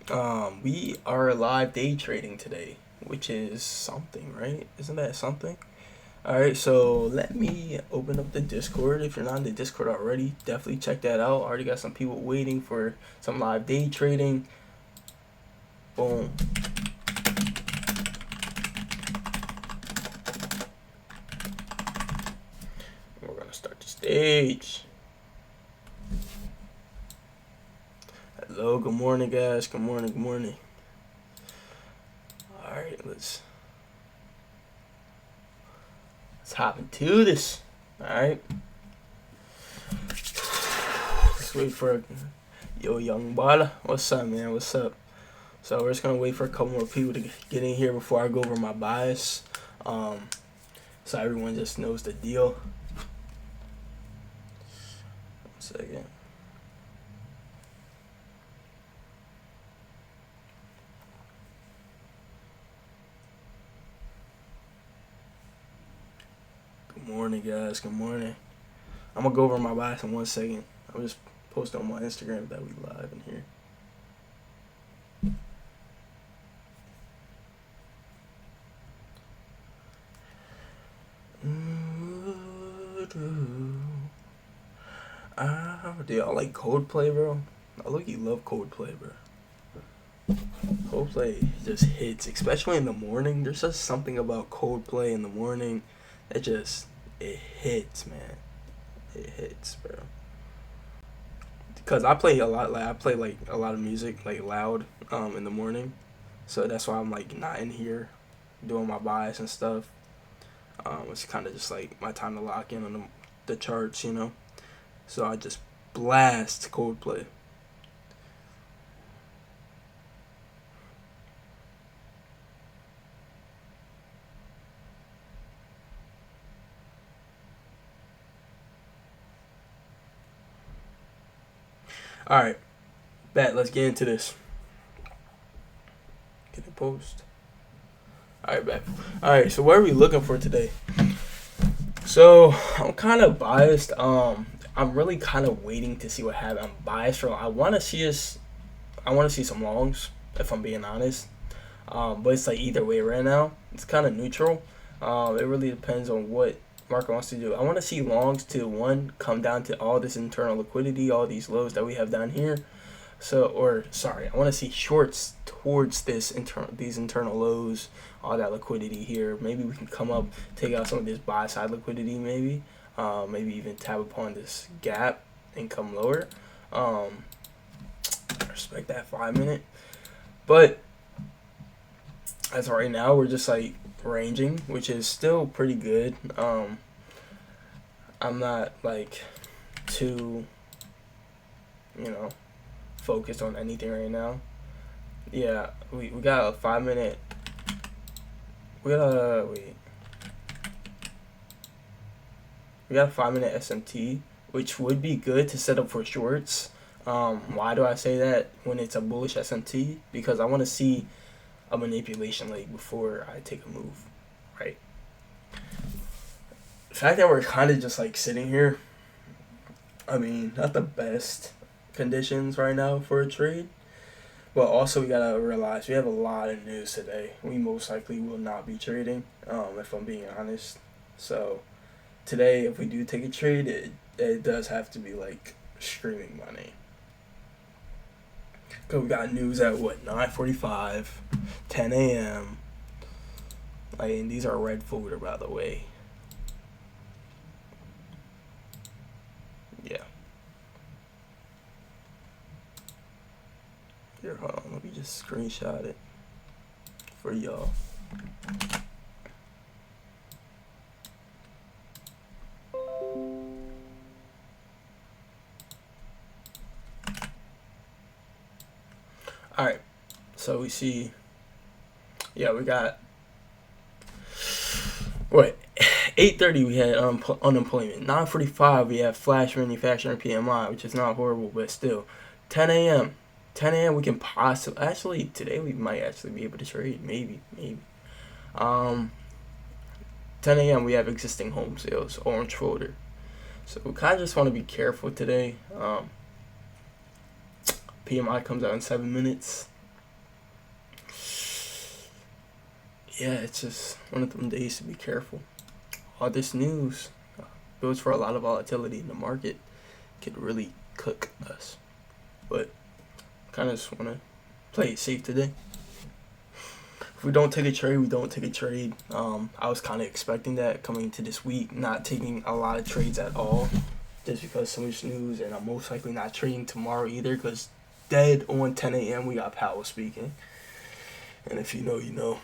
We are live day trading today, which is something, right? Isn't that something? All right, so let me open up the Discord. If you're not in the Discord already, definitely check that out. Already got some people waiting for some live day trading. Boom. We're gonna start the stage. Hello, good morning, guys. Good morning, good morning. All right, let's hop into this. All right. Let's wait for young Bala. What's up, man? What's up? So we're just gonna wait for a couple more people to get in here before I go over my bias. So everyone just knows the deal. 1 second. Good morning, guys. Good morning. I'm gonna go over my bias in 1 second. I'll just post on my Instagram that we live in here. Do y'all like Coldplay, bro? I look, you love Coldplay, bro. Coldplay just hits, especially in the morning. There's just something about Coldplay in the morning that it hits, man. It hits, bro. Cause I play a lot, like I play like a lot of music, like loud, in the morning. So that's why I'm like not in here doing my bias and stuff. It's kind of just like my time to lock in on the charts, you know. So I just blast Coldplay. All right, bet. Let's get into this. Get it post. All right, bet. All right. So what are we looking for today? So I'm kind of biased. I'm really kind of waiting to see what happens. I'm biased for. I want to see some longs, if I'm being honest. But it's like either way right now. It's kind of neutral. It really depends on what market wants to do. I want to see longs to one come down to all this internal liquidity, all these lows that we have down here. I want to see shorts towards these internal lows, all that liquidity here. Maybe we can come up, take out some of this buy side liquidity, maybe even tap upon this gap and come lower. Respect that 5 minute, but as of right now, we're just like ranging, which is still pretty good. I'm not like too, focused on anything right now. Yeah, we got a 5 minute. We got a We got a 5 minute SMT, which would be good to set up for shorts. Why do I say that when it's a bullish SMT? Because I want to see a manipulation leg before I take a move, right? The fact that we're kind of just like sitting here, I mean, not the best conditions right now for a trade. But also we gotta realize we have a lot of news today. We most likely will not be trading, if I'm being honest. So today, if we do take a trade, it does have to be like streaming money. Cause we got news at 9:45, 10 a.m. Like, and these are red folder, by the way. Yeah. Here, hold on. Let me just screenshot it for y'all. All right. So we see. Yeah, we got. 8:30 we had unemployment. 9:45 we have flash manufacturing PMI, which is not horrible, but still. 10 a.m. 10 a.m. we can possibly, actually today we might actually be able to trade, maybe. 10 a.m. we have existing home sales, orange folder. So we kind of just want to be careful today. PMI comes out in 7 minutes. Yeah, it's just one of them days to be careful. All this news goes for a lot of volatility in the market. Could really cook us. But kind of just want to play it safe today. If we don't take a trade, we don't take a trade. I was kind of expecting that coming into this week, not taking a lot of trades at all, just because so much news, and I'm most likely not trading tomorrow either, because dead on 10 a.m. we got Powell speaking, and if you know, you know.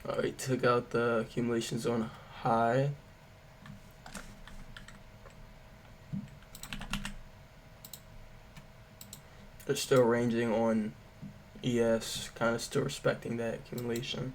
Alright, took out the accumulation zone high. They're still ranging on ES, kind of still respecting that accumulation.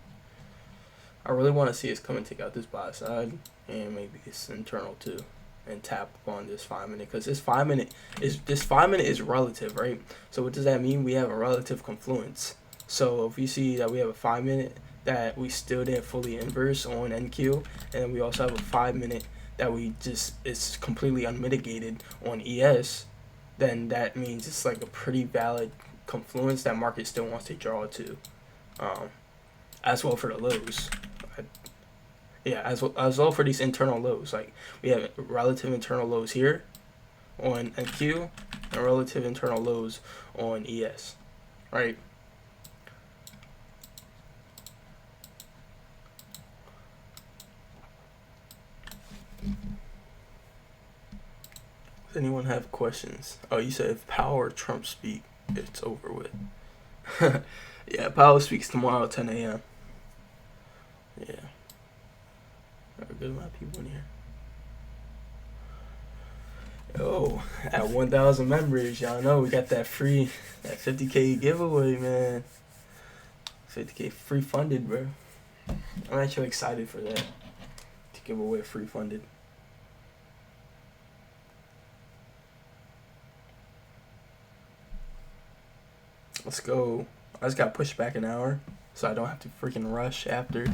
I really want to see us come and take out this buy side, and maybe it's internal too, and tap on this 5 minute, because this 5 minute is relative, right? So what does that mean? We have a relative confluence. So if you see that we have a 5 minute that we still didn't fully inverse on NQ, and then we also have a 5 minute that we just it's completely unmitigated on ES, then that means it's like a pretty valid confluence that market still wants to draw to, as well for the lows. Yeah, as well for these internal lows. Like we have relative internal lows here on NQ and relative internal lows on ES, right? Does anyone have questions? Oh, you said if Powell or Trump speak, it's over with. Yeah, Powell speaks tomorrow at 10 a.m. Yeah. Got a good amount of people in here. Yo, at 1,000 members, y'all know we got that 50K giveaway, man. 50K free funded, bro. I'm actually excited for that. To give away free funded. Let's go. I just got pushed back an hour, so I don't have to freaking rush after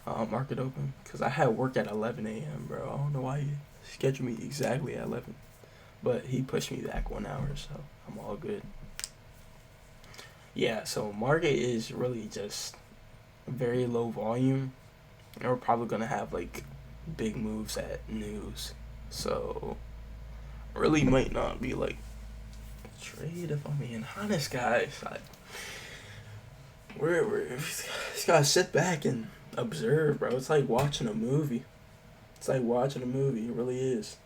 market open. Because I had work at 11 a.m., bro. I don't know why he scheduled me exactly at 11. But he pushed me back 1 hour, so I'm all good. Yeah, so market is really just very low volume. And we're probably going to have, like, big moves at news. So, really might not be, like, trade if I'm being honest, guys. We're just gotta sit back and observe, bro. It's like watching a movie. It's like watching a movie. It really is.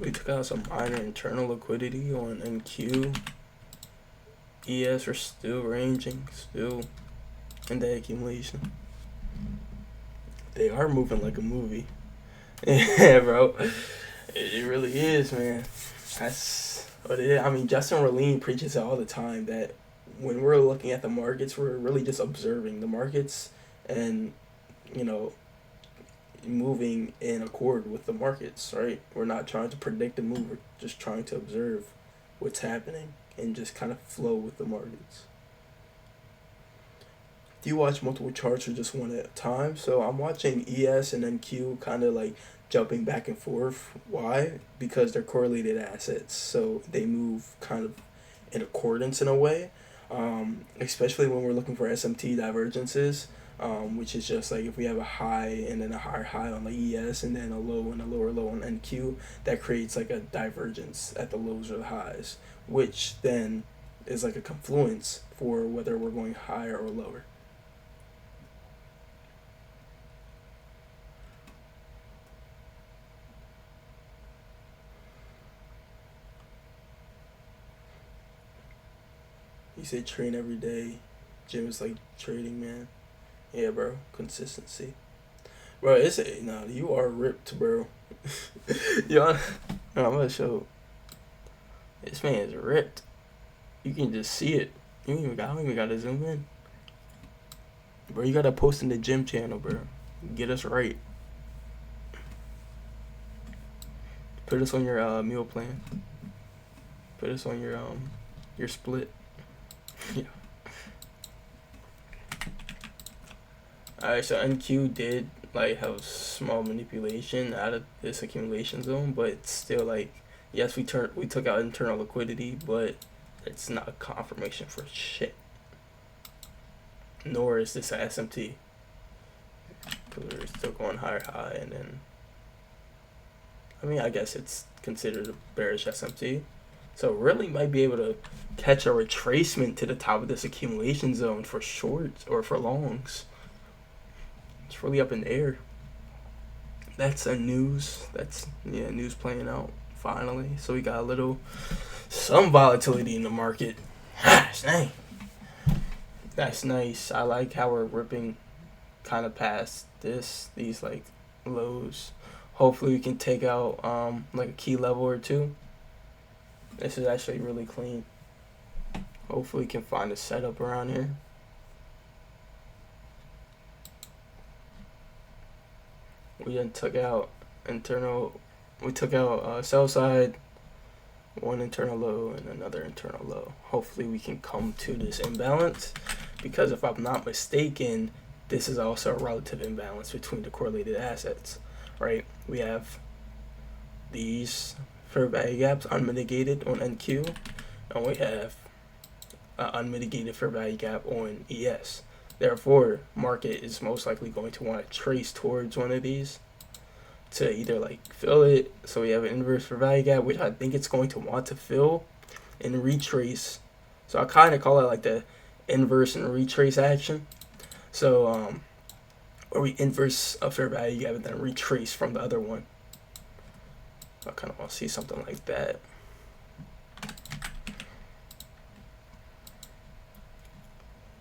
We took out some minor internal liquidity on NQ. ES are still ranging, still in the accumulation. They are moving like a movie. Yeah, bro. It really is, man. That's what it is. I mean, Justin Roline preaches it all the time that when we're looking at the markets, we're really just observing the markets and, you know, moving in accord with the markets, right? We're not trying to predict the move. We're just trying to observe what's happening and just kind of flow with the markets. Do you watch multiple charts or just one at a time? So I'm watching ES and NQ kind of like jumping back and forth. Why? Because they're correlated assets, so they move kind of in accordance in a way. Especially when we're looking for SMT divergences, which is just like if we have a high and then a higher high on the ES and then a low and a lower low on NQ, that creates like a divergence at the lows or the highs, which then is like a confluence for whether we're going higher or lower. You say train every day. Gym is like trading, man. Yeah, bro. Consistency. Bro, it's a no. You are ripped, bro. Yo, no, I'm gonna show. This man is ripped. You can just see it. You don't even gotta zoom in, bro. You gotta post in the gym channel, bro. Get us right. Put us on your meal plan. Put us on your split. Yeah. Alright, so NQ did like have small manipulation out of this accumulation zone, but it's still like yes, we took out internal liquidity, but it's not a confirmation for shit. Nor is this a SMT, because we're still going higher high, and then I mean I guess it's considered a bearish SMT. So really might be able to catch a retracement to the top of this accumulation zone for shorts or for longs. It's really up in the air. That's a news. That's news playing out finally. So we got some volatility in the market. Dang. That's nice. I like how we're ripping kind of past these like lows. Hopefully we can take out like a key level or two. This is actually really clean. Hopefully we can find a setup around here. We then took out sell side, one internal low and another internal low. Hopefully we can come to this imbalance, because if I'm not mistaken, this is also a relative imbalance between the correlated assets, right? We have these fair value gaps unmitigated on NQ, and we have an unmitigated fair value gap on ES. Therefore, market is most likely going to want to trace towards one of these to either like fill it. So we have an inverse fair value gap, which I think it's going to want to fill and retrace. So I kind of call it like the inverse and retrace action. So or we inverse a fair value gap and then retrace from the other one. I kind of want to see something like that.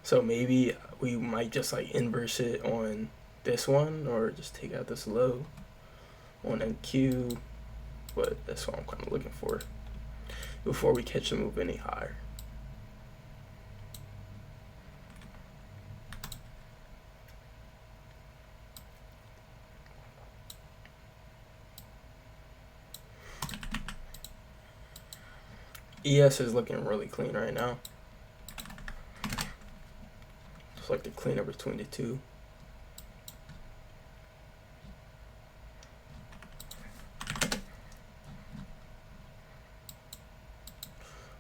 So maybe we might just like inverse it on this one, or just take out this low on NQ. But that's what I'm kind of looking for before we catch the move any higher. ES is looking really clean right now. Just like the cleanup between the two.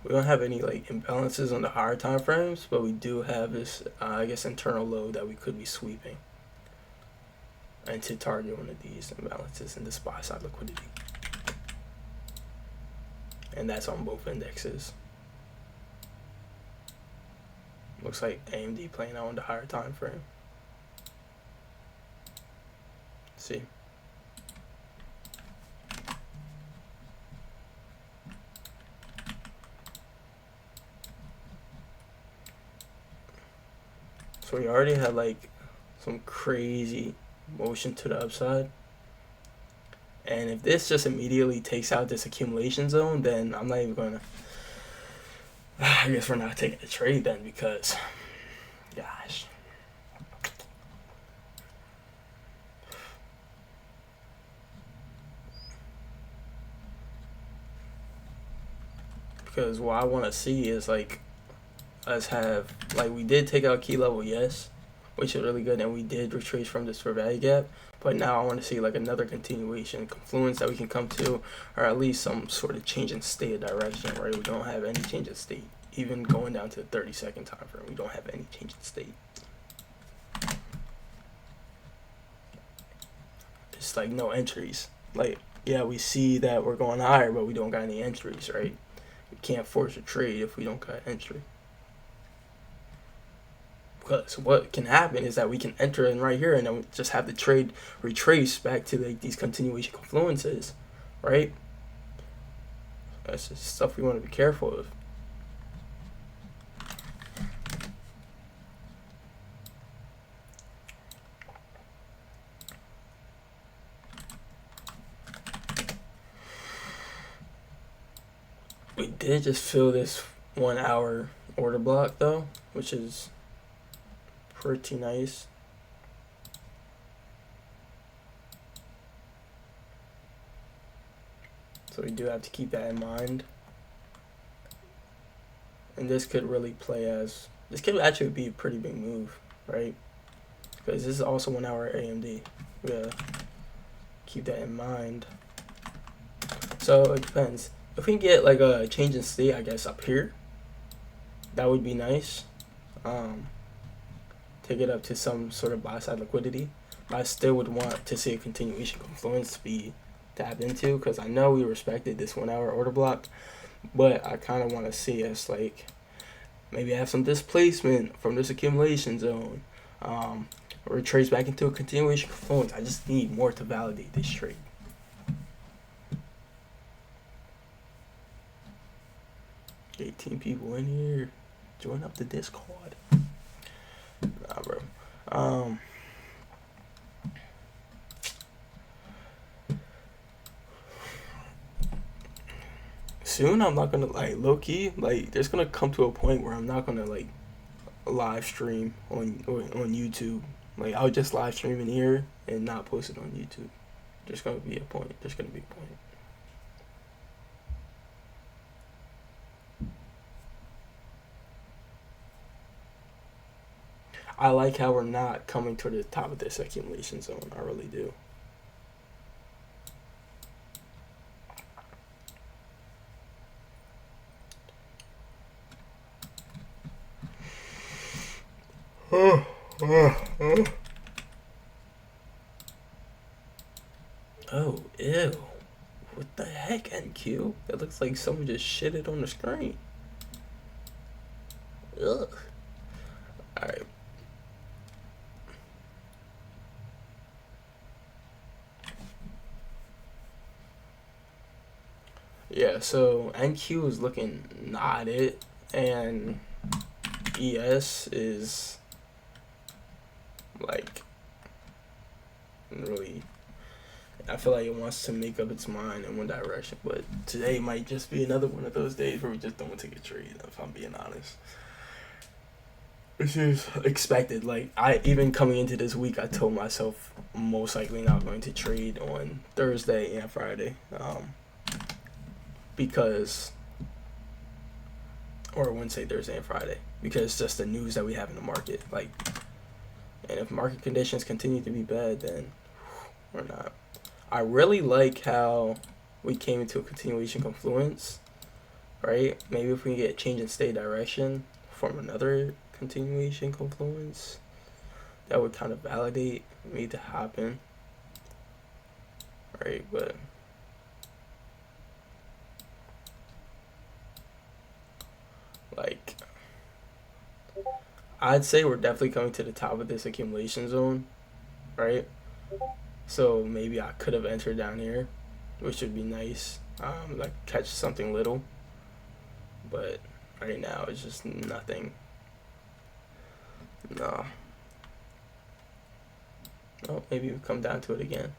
We don't have any like imbalances on the higher time frames, but we do have this, I guess, internal low that we could be sweeping, and to target one of these imbalances in the buy side liquidity. And that's on both indexes. Looks like AMD playing out on the higher time frame. Let's see. So we already had like some crazy motion to the upside. And if this just immediately takes out this accumulation zone, then I'm not even going to... I guess we're not taking the trade then, because... Gosh. Because what I want to see is like us have... Like we did take out key level, yes. which is really good, and we did retrace from this fair value gap. But now I want to see like another continuation confluence that we can come to, or at least some sort of change in state of direction, right? We don't have any change in state. Even going down to the 30-second time frame, we don't have any change in state. It's like no entries. Like, yeah, we see that we're going higher, but we don't got any entries, right? We can't force a trade if we don't got entry. Because what can happen is that we can enter in right here and then we just have the trade retrace back to like these continuation confluences, right? That's just stuff we want to be careful of. We did just fill this 1 hour order block though, which is pretty nice. So we do have to keep that in mind. And this could really play as, this could actually be a pretty big move, right? Because this is also 1 hour AMD. We gotta keep that in mind. So it depends. If we can get like a change in state, I guess up here, that would be nice. Take it up to some sort of buy side liquidity. But I still would want to see a continuation confluence be tapped into, because I know we respected this 1 hour order block, but I kind of want to see us like maybe have some displacement from this accumulation zone, or trace back into a continuation confluence. I just need more to validate this trade. $18 people in here. Join up the Discord. Nah, bro. Soon I'm not gonna like low key, like there's gonna come to a point where I'm not gonna like live stream on YouTube. Like I'll just live stream in here and not post it on YouTube. There's gonna be a point. There's gonna be a point. I like how we're not coming to the top of this accumulation zone. I really do. Oh, ew. What the heck, NQ? It looks like someone just shitted on the screen. Ugh. Alright. Yeah, so NQ is looking not it, and ES is like really, I feel like it wants to make up its mind in one direction, but today might just be another one of those days where we just don't take a trade, if I'm being honest. Which is expected. Like, I even coming into this week, I told myself most likely not going to trade on Thursday and Friday, because, or Wednesday, Thursday, and Friday, because it's just the news that we have in the market. Like, and if market conditions continue to be bad, then we're not. I really like how we came into a continuation confluence, right? Maybe if we can get a change in state direction from another continuation confluence, that would kind of validate me to happen, right? But like, I'd say we're definitely coming to the top of this accumulation zone, right? So maybe I could have entered down here, which would be nice, like catch something little, but right now it's just nothing. No. Oh, maybe we come down to it again.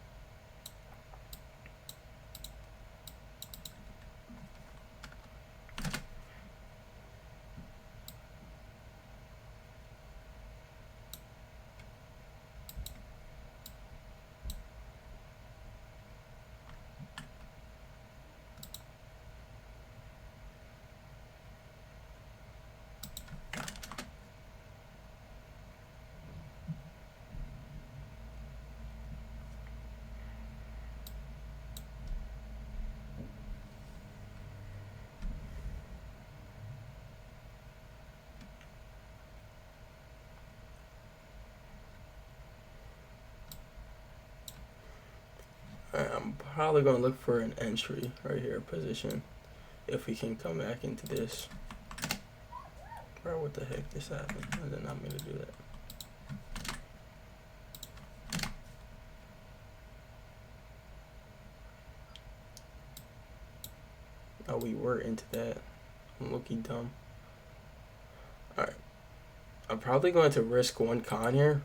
probably gonna look for an entry right here, position, if we can come back into this. Bro, what the heck just happened? I did not mean to do that. Oh, we were into that. I'm looking dumb. Alright. I'm probably going to risk one con here.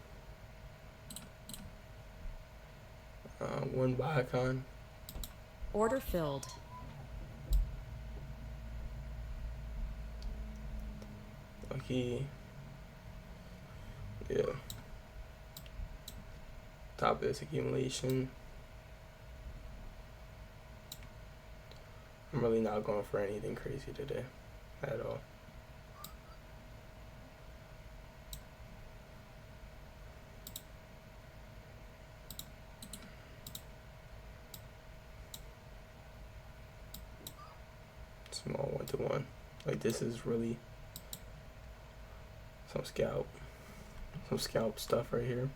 One buy con. Order filled. Lucky. Yeah. Top of this accumulation. I'm really not going for anything crazy today at all. Small 1-to-1. Like, this is really some scalp stuff right here.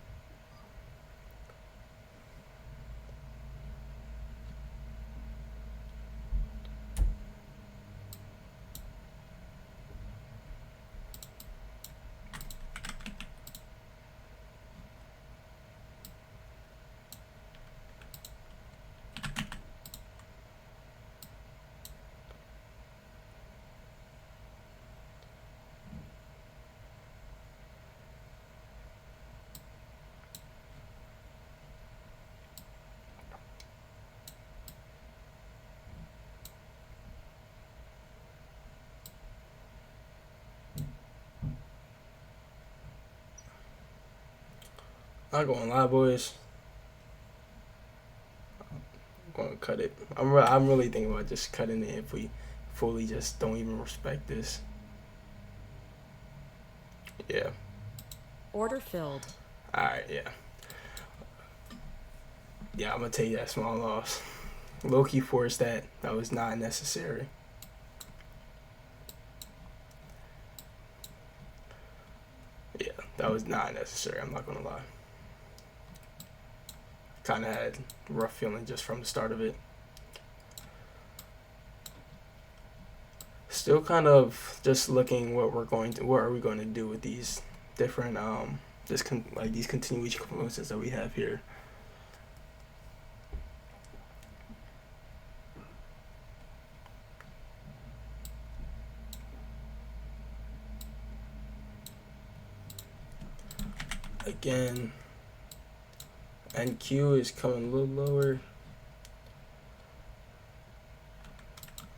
Not gonna lie, boys. I'm gonna cut it. I'm really thinking about just cutting it if we fully just don't even respect this. Yeah. Order filled. Alright, yeah. Yeah, I'm gonna take that small loss. Low-key forced that. That was not necessary. Yeah, that was not necessary. I'm not gonna lie. Kind of had a rough feeling just from the start of it. Still kind of just looking what are we going to do with these different these continuation components that we have here. Again, NQ is coming a little lower.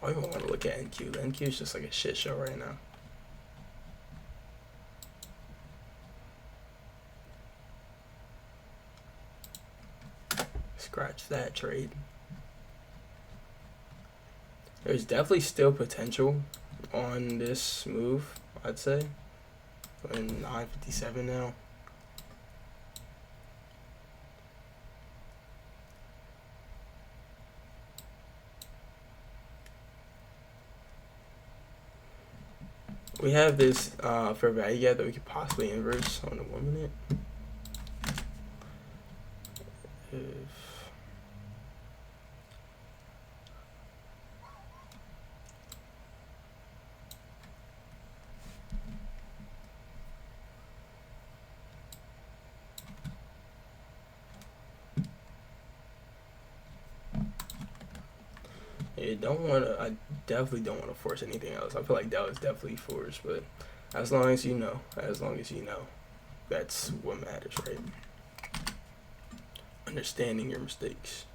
I don't even want to look at NQ. The NQ is just like a shit show right now. Scratch that trade. There's definitely still potential on this move, I'd say. We're in 957 now. We have this fair value gap that we could possibly inverse on the 1 minute. I definitely don't want to force anything else. I feel like that was definitely forced, but as long as you know, that's what matters, right? Understanding your mistakes.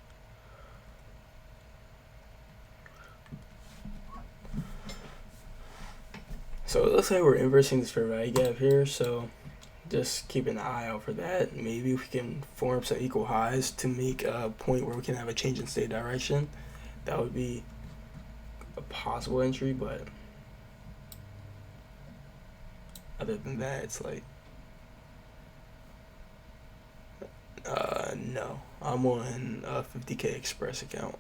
So it looks like we're inversing this fair value gap here, so just keeping an eye out for that. Maybe we can form some equal highs to make a point where we can have a change in state direction. That would be a possible entry, but other than that, it's like, no. I'm on a 50K Express account.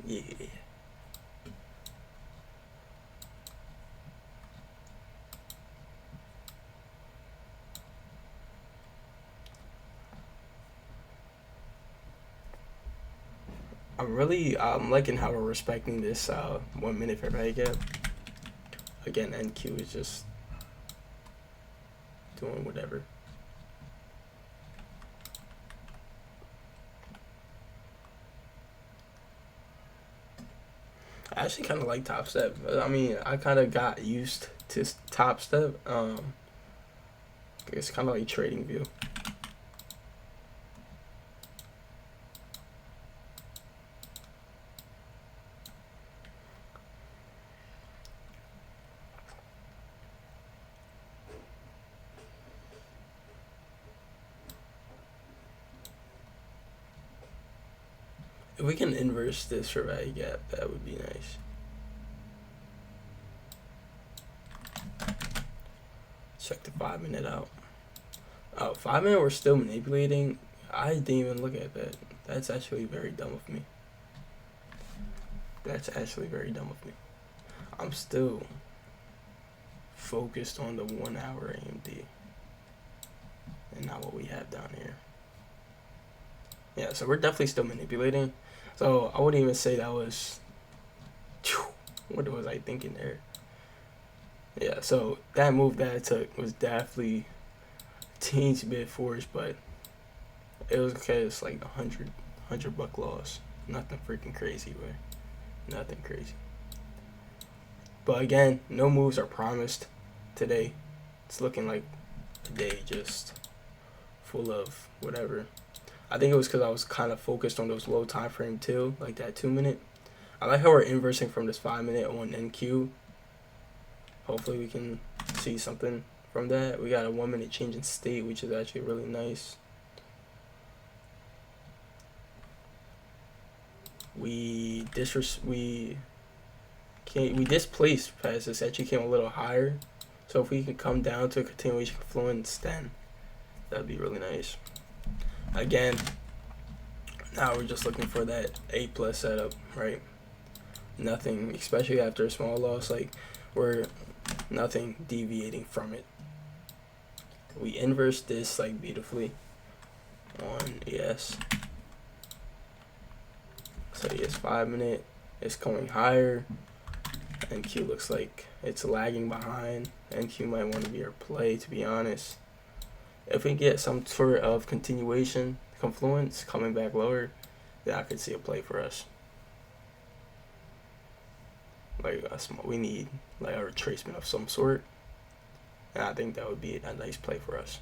Yeah. I'm liking how we're respecting this 1 minute fair value gap. Again, NQ is just doing whatever. I actually kind of like Top Step. I mean, I kind of got used to Top Step. It's kind of like Trading View. If we can inverse this fair value gap, that would be nice. Check the 5 minute out. Oh, 5 minute we're still manipulating. I didn't even look at that. That's actually very dumb of me. That's actually very dumb of me. I'm still focused on the 1 hour AMD and not what we have down here. Yeah, so we're definitely still manipulating. So I wouldn't even say that was, what was I thinking there? Yeah, so that move that I took was definitely teensy bit forced, but it was okay. It's like $100 loss. Nothing freaking crazy, way. Nothing crazy. But again, no moves are promised today. It's looking like a day just full of whatever. I think it was because I was kind of focused on those low time frame too, like that 2 minute. I like how we're inversing from this 5 minute on NQ. Hopefully we can see something from that. We got a 1 minute change in state, which is actually really nice. We displaced past this. Actually came a little higher. So if we can come down to a continuation confluence, then that'd be really nice. Again, now we're just looking for that A plus setup, right? Nothing, especially after a small loss, like we're nothing deviating from it. We inverse this like beautifully on ES. So ES 5 minute is going higher. NQ looks like it's lagging behind. NQ might want to be our play, to be honest. If we get some sort of continuation, confluence coming back lower, then I could see a play for us. Like we need like a retracement of some sort, and I think that would be a nice play for us.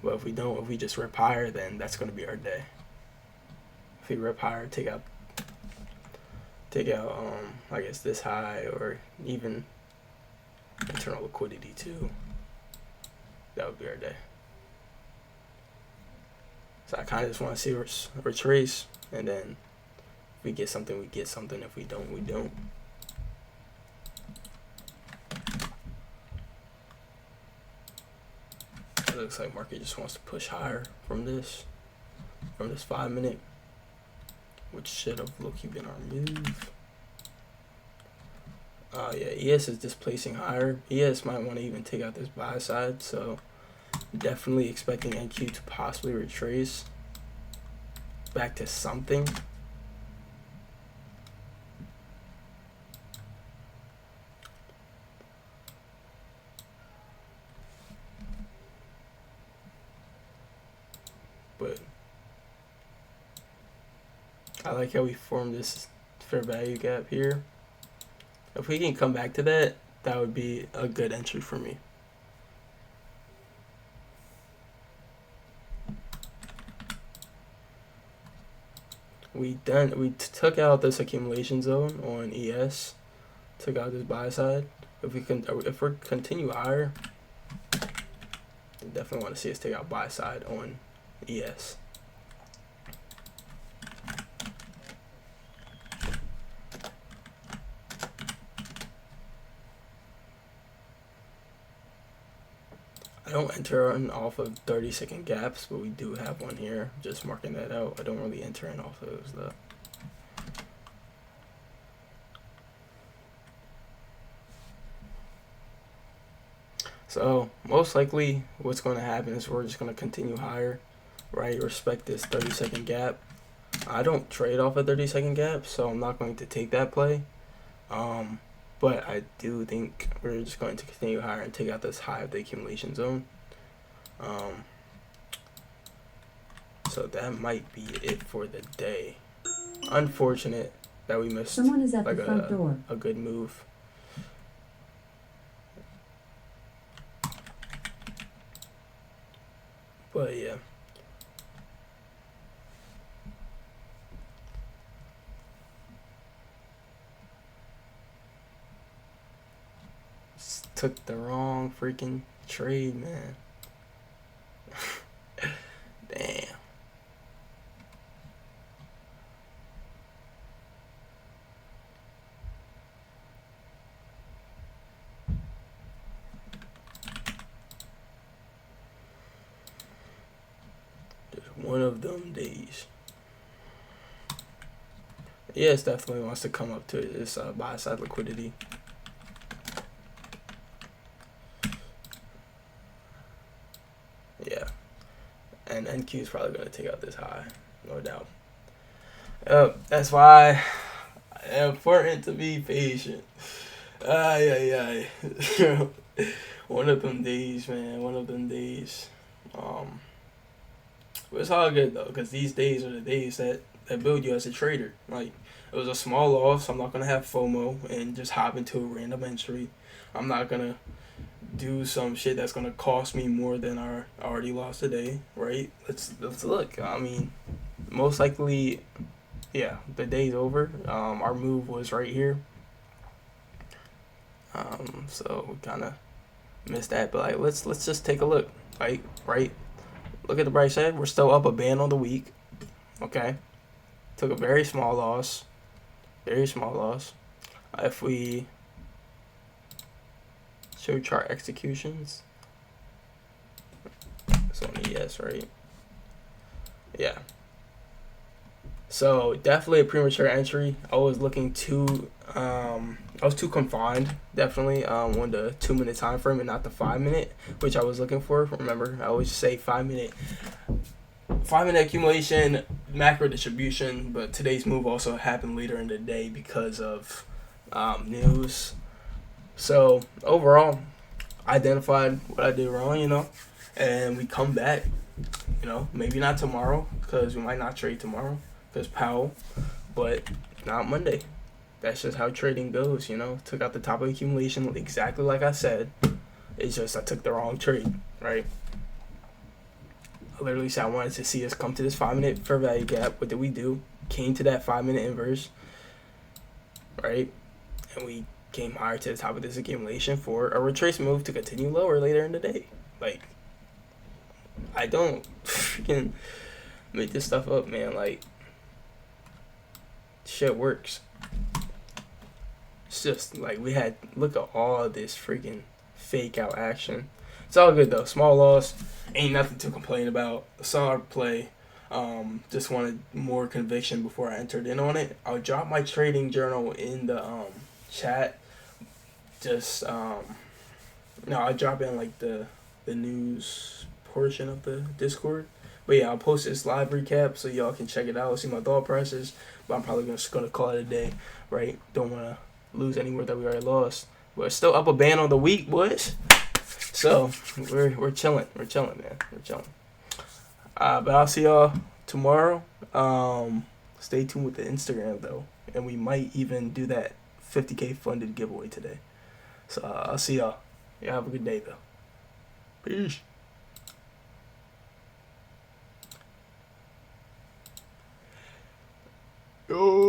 But if we don't, if we just rip higher, then that's going to be our day. If we rip higher, take out I guess this high, or even internal liquidity too, that would be our day. So I kind of just want to see retrace, and then if we get something, we get something. If we don't, we don't. It looks like market just wants to push higher from this 5 minute, which should have low-key been our move. Yeah, ES is displacing higher. ES might want to even take out this buy side, so definitely expecting NQ to possibly retrace back to something. But I like how we formed this fair value gap here. If we can come back to that, that would be a good entry for me. We took out this accumulation zone on ES, took out this buy side. If we continue higher, I definitely want to see us take out buy side on ES. I don't enter on off of 30-second gaps, but we do have one here. Just marking that out. I don't really enter in off of those though. So most likely what's going to happen is we're just going to continue higher. right? Respect this 30-second gap. I don't trade off a 30-second gap, so I'm not going to take that play. But I do think we're just going to continue higher and take out this high of the accumulation zone. So that might be it for the day. Unfortunate that we missed Someone is at like the front door. a good move. But yeah. Took the wrong freaking trade, man. Damn. Just one of them days. Yes, definitely wants to come up to this buy side liquidity. Yeah. And NQ is probably going to take out this high, no doubt. That's why it's important to be patient. Ay. One of them days, man. One of them days. But it's all good, though, because these days are the days that build you as a trader. Like, it was a small loss. I'm not going to have FOMO and just hop into a random entry. I'm not going to do some shit that's gonna cost me more than I already lost today, right? Let's look. I mean, most likely, yeah, the day's over. Our move was right here. So we kind of missed that, but like, let's just take a look. Like, right? Look at the bright side. We're still up a band on the week. Okay, took a very small loss. Very small loss. If we show chart executions. It's only yes, right? Yeah. So definitely a premature entry. I was looking too I was too confined, definitely, on the 2-minute time frame and not the 5-minute, which I was looking for. Remember, I always say 5-minute accumulation, macro distribution, but today's move also happened later in the day because of news. So overall, identified what I did wrong, and we come back, maybe not tomorrow because we might not trade tomorrow because Powell, but not Monday. That's just how trading goes, Took out the top of accumulation exactly like I said. It's just I took the wrong trade, right? I literally said I wanted to see us come to this 5-minute fair value gap. What did we do? Came to that 5-minute inverse, right? And we came higher to the top of this accumulation for a retrace move to continue lower later in the day. Like, I don't freaking make this stuff up, man. Like, shit works. It's just like look at all of this freaking fake out action. It's all good though. Small loss, ain't nothing to complain about. Solid play. Just wanted more conviction before I entered in on it. I'll drop my trading journal in the chat. Just I'll drop in like the news portion of the Discord. But yeah, I'll post this live recap so y'all can check it out, see my thought process. But I'm probably just gonna call it a day, right? Don't wanna lose anywhere that we already lost. But it's still up a band on the week, boys. So we're chilling. We're chilling, man. We're chilling. But I'll see y'all tomorrow. Stay tuned with the Instagram though, and we might even do that 50K funded giveaway today. So I'll see y'all. Y'all have a good day though. Peace. Yo.